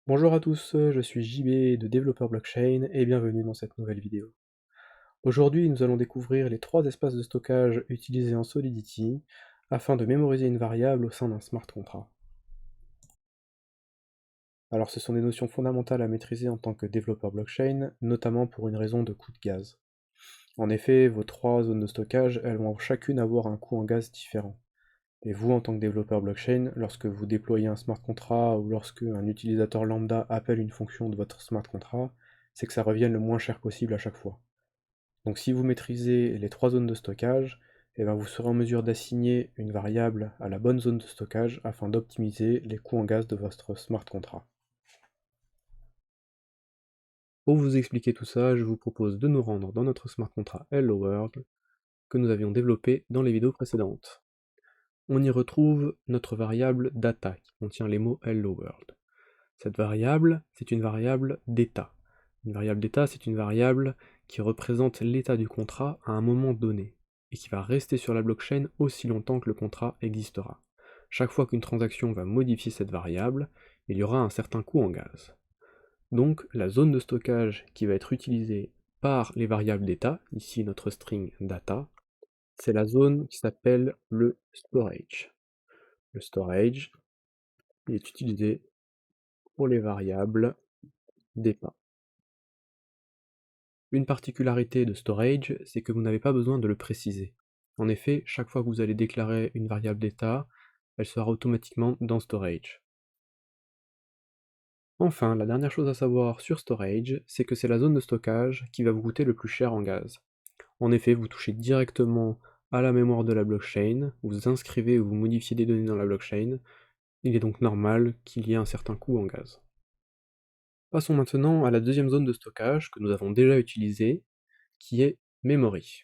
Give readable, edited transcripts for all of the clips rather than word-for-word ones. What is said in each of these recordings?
Bonjour à tous, je suis JB de Développeur Blockchain et bienvenue dans cette nouvelle vidéo. Aujourd'hui, nous allons découvrir les trois espaces de stockage utilisés en Solidity afin de mémoriser une variable au sein d'un smart contract. Alors ce sont des notions fondamentales à maîtriser en tant que développeur blockchain, notamment pour une raison de coût de gaz. En effet, vos trois zones de stockage, elles vont chacune avoir un coût en gaz différent. Et vous, en tant que développeur blockchain, lorsque vous déployez un smart contract ou lorsque un utilisateur lambda appelle une fonction de votre smart contract, c'est que ça revienne le moins cher possible à chaque fois. Donc si vous maîtrisez les trois zones de stockage, eh ben vous serez en mesure d'assigner une variable à la bonne zone de stockage afin d'optimiser les coûts en gaz de votre smart contract. Pour vous expliquer tout ça, je vous propose de nous rendre dans notre smart contract Hello World que nous avions développé dans les vidéos précédentes. On y retrouve notre variable data qui contient les mots Hello World. Cette variable, c'est une variable d'état. Une variable d'état, c'est une variable qui représente l'état du contrat à un moment donné, et qui va rester sur la blockchain aussi longtemps que le contrat existera. Chaque fois qu'une transaction va modifier cette variable, il y aura un certain coût en gaz. Donc la zone de stockage qui va être utilisée par les variables d'état, ici notre string data, c'est la zone qui s'appelle le storage. Le storage est utilisé pour les variables d'état. Une particularité de storage, c'est que vous n'avez pas besoin de le préciser. En effet, chaque fois que vous allez déclarer une variable d'état, elle sera automatiquement dans storage. Enfin, la dernière chose à savoir sur storage, c'est que c'est la zone de stockage qui va vous coûter le plus cher en gaz. En effet, vous touchez directement à la mémoire de la blockchain, vous inscrivez ou vous modifiez des données dans la blockchain, il est donc normal qu'il y ait un certain coût en gaz. Passons maintenant à la deuxième zone de stockage que nous avons déjà utilisée, qui est memory.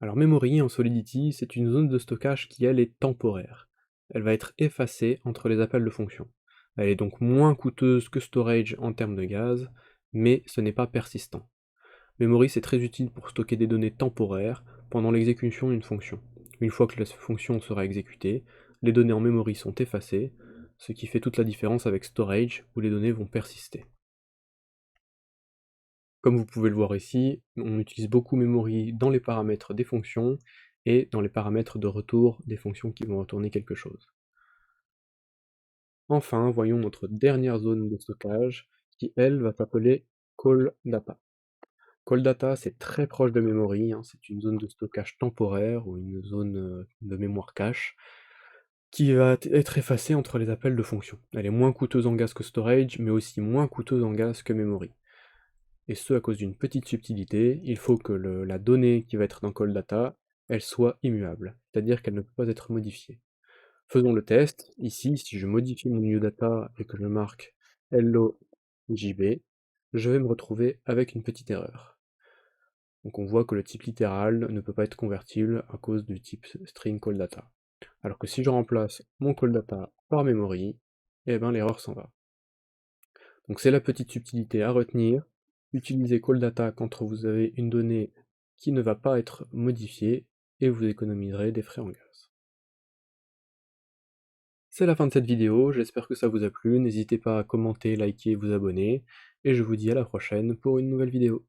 Alors memory en Solidity, c'est une zone de stockage qui elle est temporaire. Elle va être effacée entre les appels de fonction. Elle est donc moins coûteuse que storage en termes de gaz, mais ce n'est pas persistant. Memory c'est très utile pour stocker des données temporaires pendant l'exécution d'une fonction. Une fois que la fonction sera exécutée, les données en memory sont effacées, ce qui fait toute la différence avec storage où les données vont persister. Comme vous pouvez le voir ici, on utilise beaucoup memory dans les paramètres des fonctions et dans les paramètres de retour des fonctions qui vont retourner quelque chose. Enfin, voyons notre dernière zone de stockage qui, elle, va s'appeler call data. Call data, c'est très proche de memory, c'est une zone de stockage temporaire ou une zone de mémoire cache qui va être effacée entre les appels de fonctions. Elle est moins coûteuse en gaz que storage, mais aussi moins coûteuse en gaz que memory. Et ce à cause d'une petite subtilité, il faut que la donnée qui va être dans call data, elle soit immuable, c'est-à-dire qu'elle ne peut pas être modifiée. Faisons le test, ici, si je modifie mon new data et que je marque hello JB, je vais me retrouver avec une petite erreur. Donc on voit que le type littéral ne peut pas être convertible à cause du type string call data. Alors que si je remplace mon call data par memory, eh ben l'erreur s'en va. Donc c'est la petite subtilité à retenir. Utilisez call data quand vous avez une donnée qui ne va pas être modifiée et vous économiserez des frais en gaz. C'est la fin de cette vidéo, j'espère que ça vous a plu, n'hésitez pas à commenter, liker, vous abonner, et je vous dis à la prochaine pour une nouvelle vidéo.